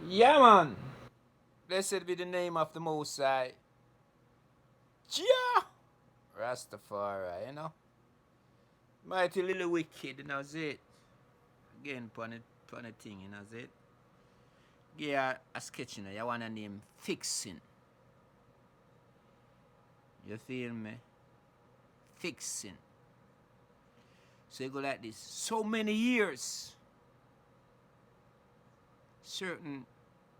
Yeah, man. Blessed be the name of the Most High. Yeah. Rastafari, you know. Mighty little wicked, you know, it. Again, pon the thing, you know, it. Yeah, a sketch, you know, you want to name Fixing. You feel me? Fixing. So you go like this. So many years, certain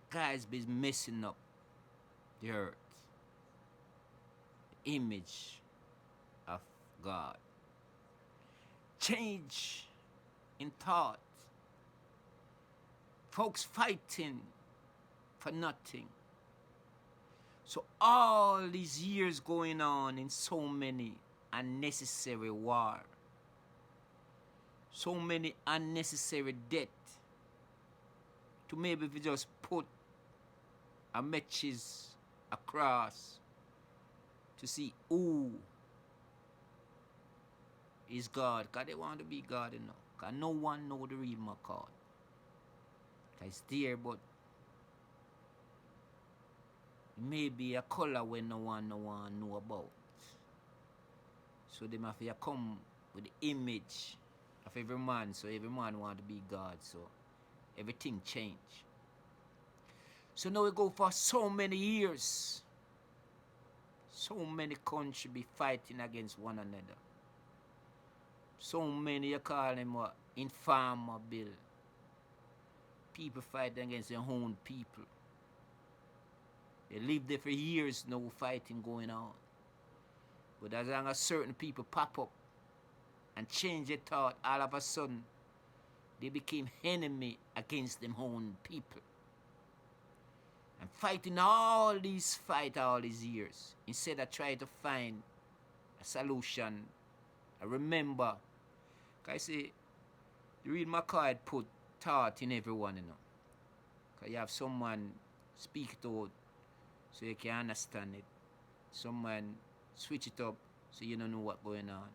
guys be messing up the earth, the image of God. Change in thought. Folks fighting for nothing. So all these years going on in so many unnecessary war, so many unnecessary death, to maybe if you just put a matches across to see who is God, because they want to be God, you know, because no one know the real McCall. It's there, but maybe a color when no one know about. So they must come with the image of every man, so every man want to be God, so everything change. So now we go for so many years. So many countries be fighting against one another. So many you call them what? Informer bill. People fighting against their own people. They live there for years, no fighting going on. But as long as certain people pop up and change their thought, all of a sudden they became enemy against them own people. And fighting all these years, instead of trying to find a solution, I remember, I say, the real McCoy put thought in everyone, you know. Because you have someone speak it out so you can understand it. Someone switch it up so you don't know what's going on.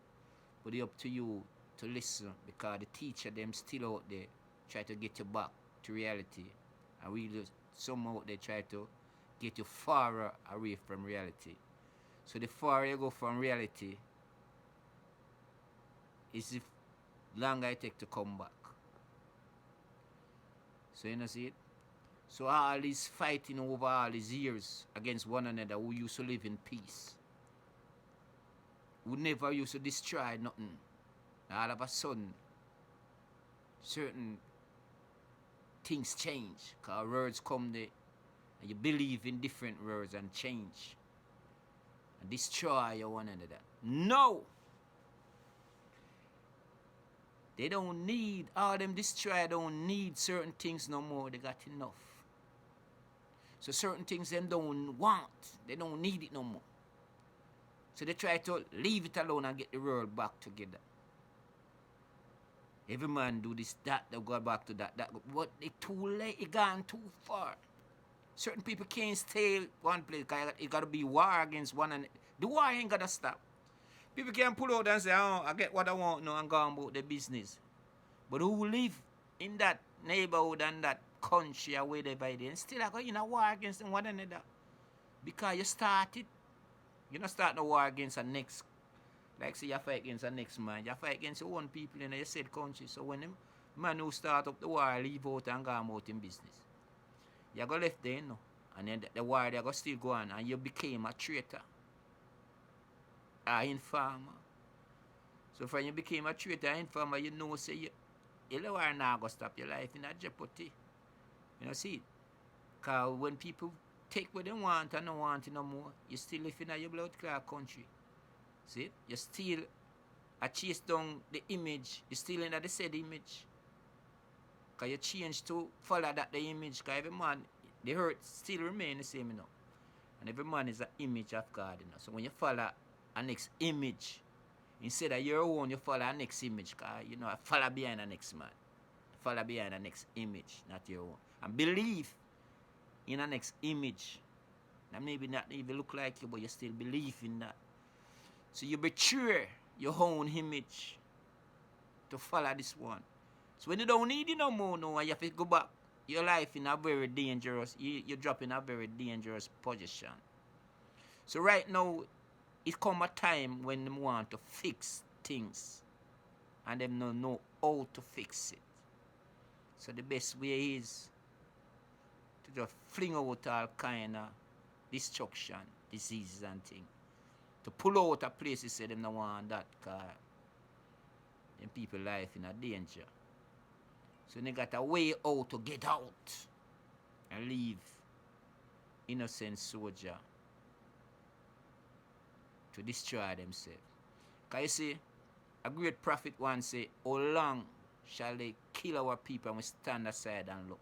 But it's up to you to listen, because the teacher them still out there try to get you back to reality. And really some out there try to get you far away from reality. So the farther you go from reality is the longer it take to come back. So you know see it? So all this fighting over all these years against one another who used to live in peace, who never used to destroy nothing, all of a sudden certain things change, because words come there and you believe in different words and change and destroy one another. No! They don't need, all them destroy don't need certain things no more. They got enough. So certain things them don't want. They don't need it no more. So they try to leave it alone and get the world back together. Every man do this, that, they go back to that. But it's too late, it gone too far. Certain people can't stay one place, because it gotta be war against one another. The war ain't gonna stop. People can pull out and say, oh, I get what I want now and go on about the business. But who live in that neighborhood and that country or wherever it is, still are going in a war against one another. Because you started. You don't start no war against the next, like say you fight against the next man. You fight against your own people in your said country. So when them man who start up the war leave out and go out in business, you go left there, you know, and then the war they go still go on, and you became a traitor, an informer. So when you became a traitor, an informer, you know, say you war now go stop your life in a jeopardy. You know, see it? Because when people take what they want and don't want it no more, you still live in your blood clot country. See it? You still chase down the image, you still in the said image. Because you change to follow that the image, because every man, the hurt still remain the same, you know. And every man is an image of God, you know. So when you follow a next image, instead of your own, you follow a next image, because, you know, I follow behind the next man. Follow behind the next image, not your own. And believe in the next image. That maybe not even look like you, but you still believe in that. So you betray your own image to follow this one. So when you don't need it no more, no, and you have to go back, your life in a very dangerous, you drop in a very dangerous position. So right now, it come a time when them want to fix things and them don't know how to fix it. So the best way is to just fling out all kind of destruction, diseases and things. To pull out a places say them don't want that because them people life in a danger. So they got a way out to get out and leave innocent soldier to destroy themselves. Because you see, a great prophet once say, how long shall they kill our people and we stand aside and look?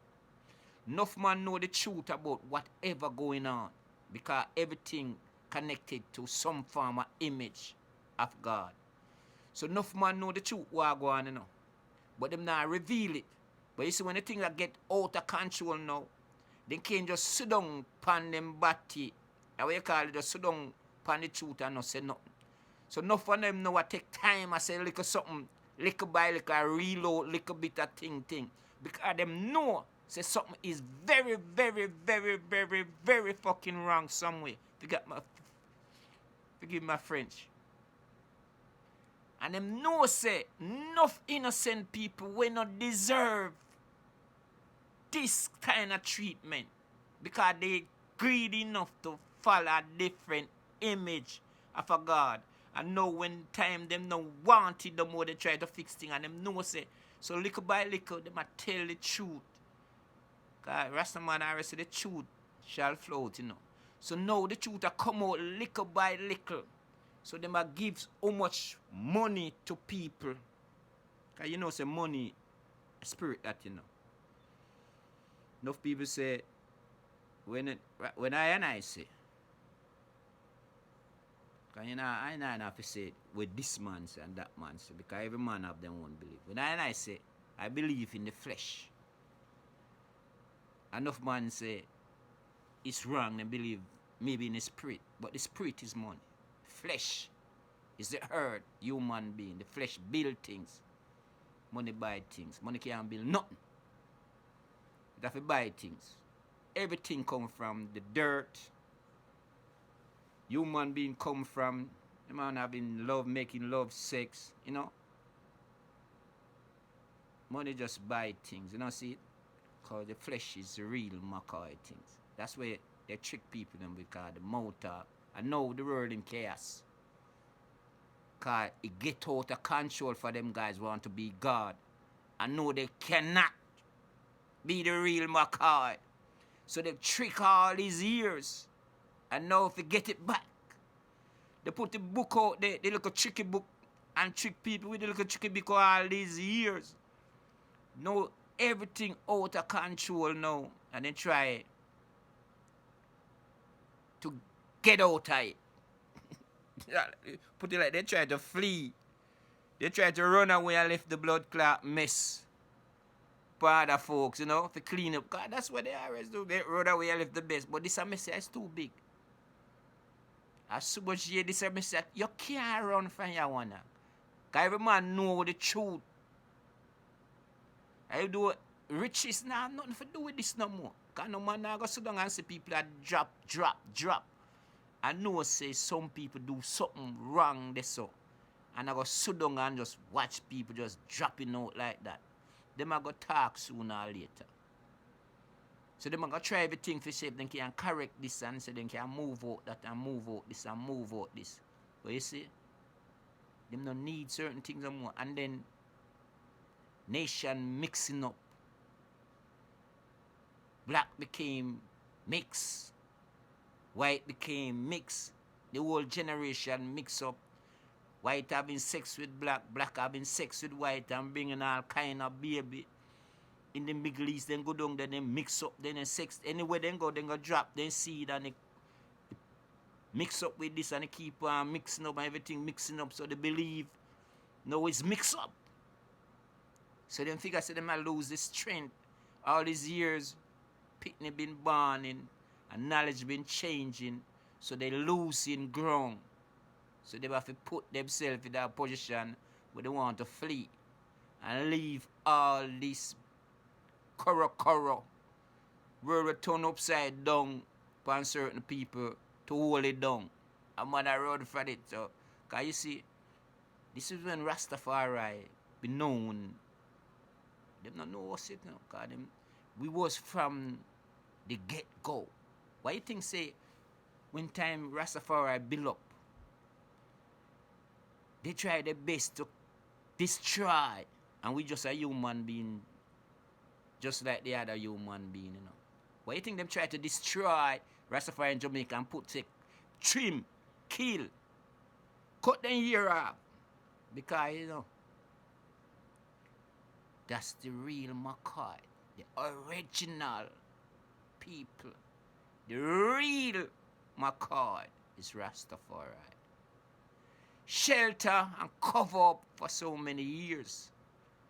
Enough man know the truth about whatever going on because everything connected to some form of image of God. So enough man know the truth what going on, you know. But them not reveal it. But you see, when the thing that get out of control now, they can't just sit down upon them body. How you call it, just sit down upon the truth and not say nothing. So enough of them know what take time and say little something, little by little, reload little bit of thing. Because them know say something is very, very, very, very, very fucking wrong somewhere. Forgive my French. And them know say enough innocent people will not deserve this kind of treatment because they greedy enough to follow a different image of a God. And know when time them no want it, the more they try to fix things. And them know say, so little by little, they might tell the truth. Because Rastaman already say the truth shall float, you know. So now the truth will come out little by little. So they might give how much money to people. Because you know, say money, spirit that, you know. Enough people say, when I say, because you know, I don't have to say with this man say and that man say, because every man have their own belief. When I say, I believe in the flesh. Enough man say, it's wrong, they believe maybe in the spirit. But the spirit is money. Flesh is the earth, human being. The flesh build things. Money buy things. Money can't build nothing. You have to buy things. Everything come from the dirt. Human being come from the man having love, making love, sex, you know. Money just buy things, you know, see it? Because the flesh is the real Makai things. That's where they trick people them because the motor. I know the world in chaos. Because it get out of control for them guys who want to be God. I know they cannot be the real Makai. So they trick all these years. And now if they get it back, they put the book out there, the little tricky book, and trick people with the little tricky book all these years. Now everything out of control now. And they try to get out of it. Put it like they try to flee. They try to run away and left the blood clot mess. For other folks, you know, to clean up. God, that's what they always do. They run away and left the best. But this a mess is too big. As so much here, this a mess you can't run from your one. Because every man know the truth. I do riches now have nothing to do with this no more. Because no man now go sit down and see people that drop. I know say some people do something wrong they so. And I go sit down and just watch people just dropping out like that. Them are going to talk sooner or later. So them are going to try everything to see if they can correct this and say they can move out that and move out this and move out this. But you see, them don't need certain things no more. And then nation mixing up. Black became mixed. White became mixed. The whole generation mix up. White having sex with black, black having sex with white and bringing all kind of baby. In the Middle East, then go down, then they mix up, then they sex. Anywhere they go drop, then seed and they mix up with this and they keep on mixing up and everything mixing up. So they believe, no, it's mixed up. So them figure say they might lose the strength. All these years, Pitney been born in and knowledge been changing. So they losing ground. So they have to put themselves in that position where they want to flee and leave all this koro world will turn upside down upon certain people to hold it down. A man a run for it. So, cause you see, this is when Rastafari be known. Them not know us it now, cause them, we was from the get-go. Why you think say, when time Rastafari build up, they try their best to destroy, and we just a human being, just like the other human being, you know. Why you think them try to destroy Rastafari in Jamaica and put say, trim, kill, cut them ear off? Because, you know, that's the real Makai, the original people. The real Makai is Rastafari. Shelter and cover up for so many years.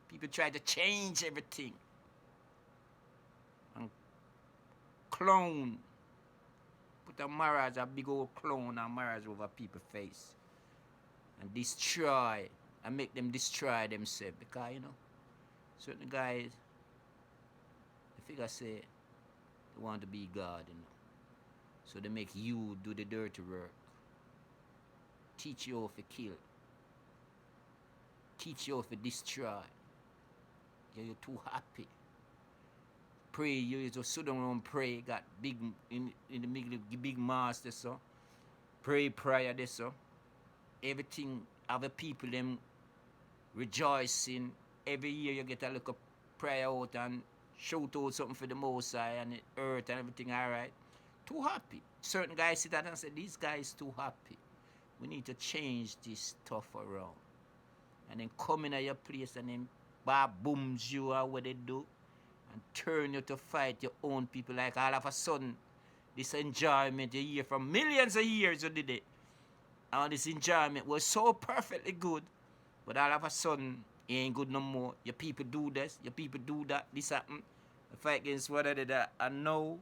People try to change everything. And clown. Put a mirage, a big old clown and mirage over people's face. And destroy. And make them destroy themselves. Because, you know, certain guys, the figure say, they want to be God, you know. So they make you do the dirty work. Teach you how to kill. Teach you how to destroy. You're too happy. Pray, you just sit down and pray. Got big in the middle of big mass there, so. Pray prayer there, so. Everything, other people them rejoicing. Every year you get a little prayer out and shout out something for the Most High and the earth and everything alright. Too happy. Certain guys sit down and say, these guys too happy. We need to change this stuff around. And then come in at your place and then booms you or what they do and turn you to fight your own people. Like all of a sudden, this enjoyment you hear from millions of years you did it. And this enjoyment was so perfectly good, but all of a sudden, it ain't good no more. Your people do this, your people do that, this happen. The fight against what I did that. And now,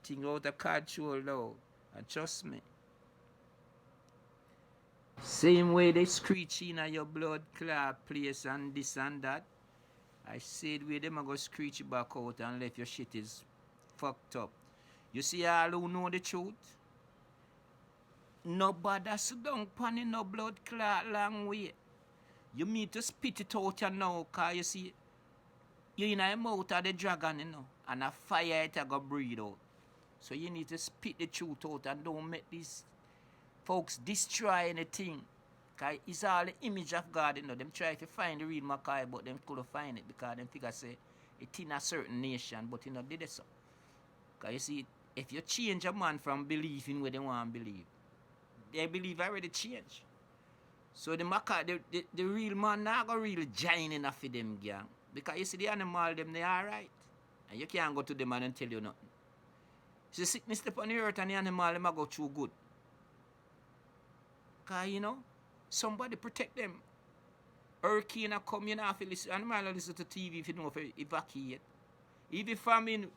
things out of control now. And trust me. Same way they screech in your blood clot place and this and that. I said with them I go screech it back out and let your shit is fucked up. You see all who know the truth? Nobody sit down pan in no blood clot long way. You need to spit it out you now, cause you see you in the mouth of the dragon, you know, and a fire it a go breathe out. So you need to spit the truth out and don't make these folks destroy anything. Cause it's all the image of God, you know. Them try to find the real Makai, but them couldn't find it because them figure say it's in a certain nation, but you know did it so. Cause you see, if you change a man from believing where they want to believe, they believe already change. So the Makai, the real man not go really join in for them gang. Because you see the animal them they alright. And you can't go to them and tell you nothing. So the sickness step on the earth and the animal them go through good. Cause you know, somebody protect them. Hurricane a come, you know, if you listen, animal listen to TV if you know if you evacuate. If you famine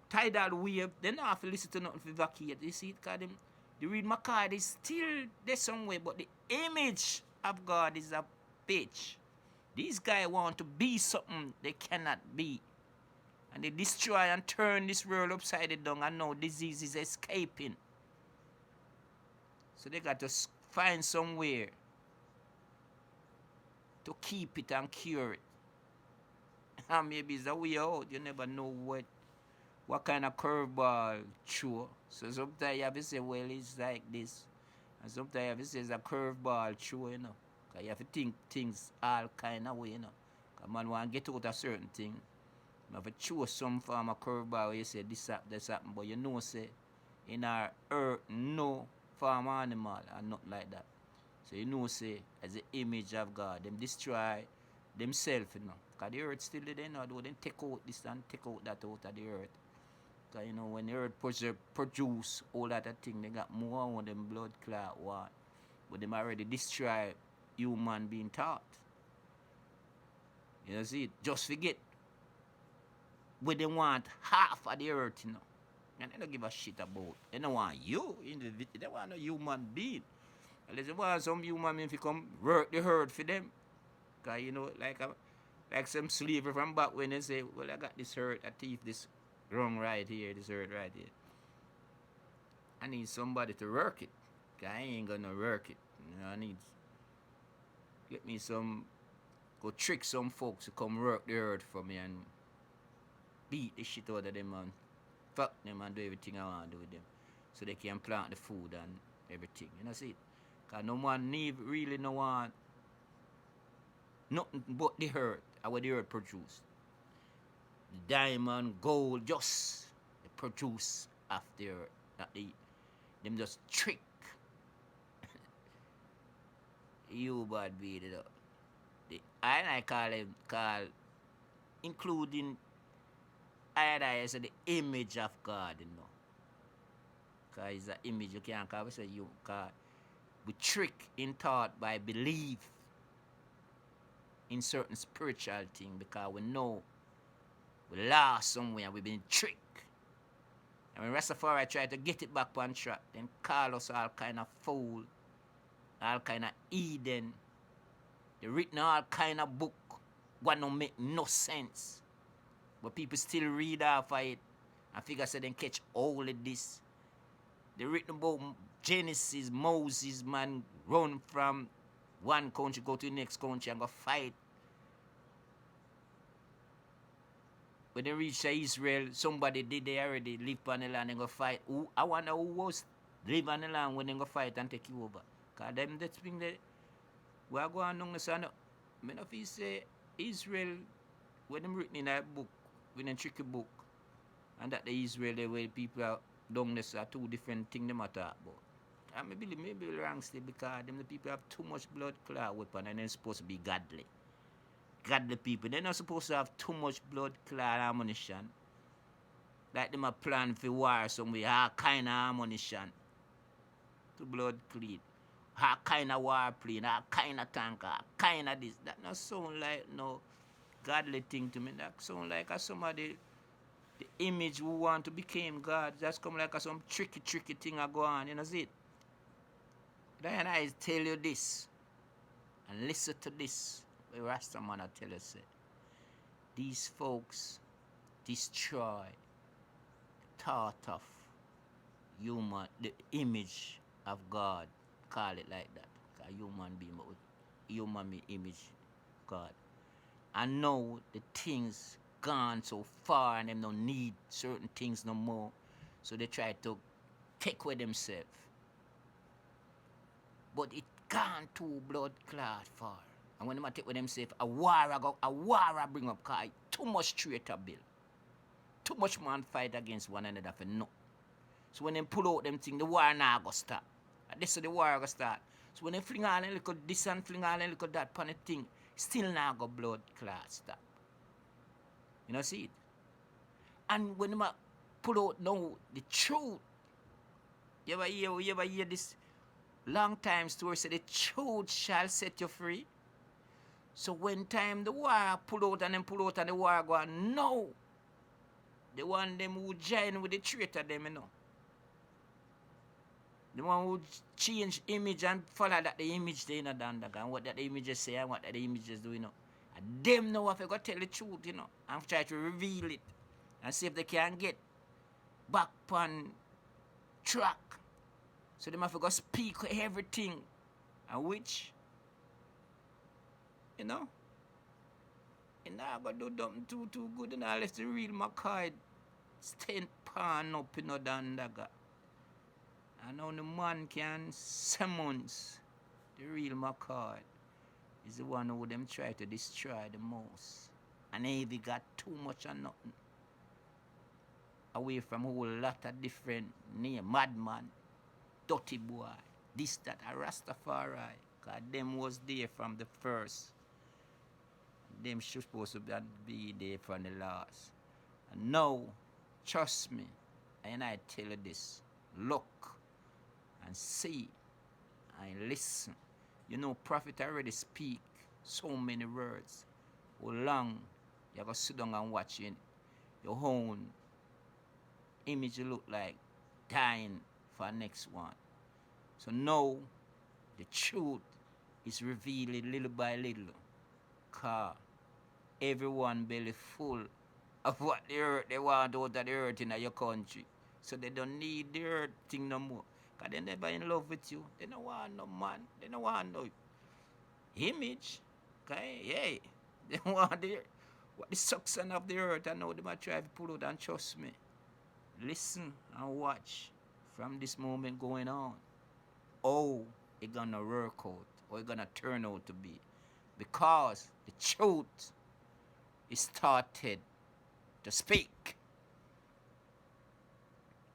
tidal wave, they don't have to listen to nothing to evacuate. You see it, cause them, the real Makai is still there somewhere, but the image of God is a bitch. These guys want to be something they cannot be. And they destroy and turn this world upside down and now disease is escaping. So they got to find somewhere to keep it and cure it. And maybe it's a way out. You never know what kind of curveball throw. So sometimes you have to say, well, it's like this. And sometimes you have to say it's a curveball throw, you know. Because you have to think things all kind of way, you know. Because man want to get out a certain thing. You have to choose some form of curveball where you say this happen. But you know, say, in our earth, no farm animal and nothing like that. So you know, say, as the image of God, them destroy themselves, you know. Because the earth still there, you know, they take out this and take out that out of the earth. Because, you know, when the earth produce all that thing, they got more on them blood clot one. But them already destroy human being thought. You know, see, just forget where they want half of the earth, you know. And they don't give a shit about. They don't want you, they want a human being. Unless they want some human being to come work the herd for them. Because, you know, like some slavery from back when they say, well, I got this herd, I thief this Wrong right here, this earth right here. I need somebody to work it. 'Cause I ain't gonna work it. You know, I need get me some go trick some folks to come work the earth for me and beat the shit out of them and fuck them and do everything I want to do with them. So they can plant the food and everything. You know, see it? Cause no one need really no one nothing but the earth and what the earth produce. The diamond, gold, just they produce after the earth. Not the them just trick you bad beat it up. I call him call including I as the image of God, you know. Cause it's an image you can't call say you call we trick in thought by belief in certain spiritual thing because we know we lost somewhere, we've been tricked. And when Rastafari try to get it back on track, then call us all kind of fool, all kind of Eden. They written all kind of book what don't make no sense. But people still read off of it and figure say they catch all of this. They written about Genesis, Moses, man, run from one country, go to the next country and go fight. When they reach Israel, somebody did they already live on the land and go fight. Who, I wonder who was live on the land when they go fight and take you over. Because them that thing that we are going on the sun. I mean, if you say Israel, when them written in that book, in a tricky book, and that the Israel, the way people are down this are two different things they matter about. And maybe wrong still because them the people have too much blood clot weapon and they're supposed to be godly. Godly people. They're not supposed to have too much blood clot ammunition. Like them a plan for war somewhere, all kind of ammunition. To blood clean. All kind of warplane, all kind of tanker, all kind of this. That not sound like no godly thing to me. That sound like somebody the image who want to become God. That's come like some tricky thing I go on, you know see it? Then I tell you this and listen to this. The Rasta man I tell you say these folks destroy the thought of human the image of God. Call it like that. A human being but human being image God. And now the things gone so far and them don't need certain things no more. So they try to take away themselves. But it gone too blood clot far. And when they take with themselves, a war bring up cause too much traitor bill. Too much man fight against one another for no. So when they pull out them things, the war now go start. And this is the war go start. So when they fling all and look at this and fling all and look at that pan thing, still now go blood clot stop. You know see it? And when they pull out now the truth, you ever hear this long time story say the truth shall set you free? So when time the war pull out and the war go on, no. The one them who join with the traitor them, you know. The one who change image and follow that the image they in a dandaga and what that the images say and what that the images do, you know. And them know if they go tell the truth, you know, and try to reveal it and see if they can get back on track. So they have to go speak everything and which, you know, and now I do something too good and I left the real Mackay stand pan up in no dandaga. And now the man can summons the real Mackay is the one who them try to destroy the most. And he got too much and nothing. Away from a whole lot of different name, madman, dirty boy, this, that, a Rastafari. Cause them was there from the first. Them should supposed to be there from the last. And now, trust me, and I tell you this, look and see and listen. You know, prophet already speak so many words. How long you have to sit down and watch your own image look like dying for next one. So now the truth is revealed little by little. Cause everyone belly full of what the earth they want out of the earth in your country. So they don't need the earth thing no more. Because they never in love with you. They don't want no man. They don't want no image. Okay, hey. They want what the suction of the earth. I know they might try to pull out and trust me. Listen and watch from this moment going on. Oh, it's gonna work out. Or it's gonna turn out to be. Because the truth is started to speak.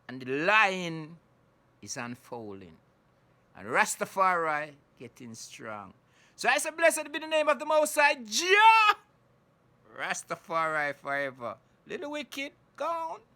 And the lying is unfolding. And Rastafari getting strong. So I say, blessed be the name of the Most High Jah. Rastafari forever. Little wicked, gone.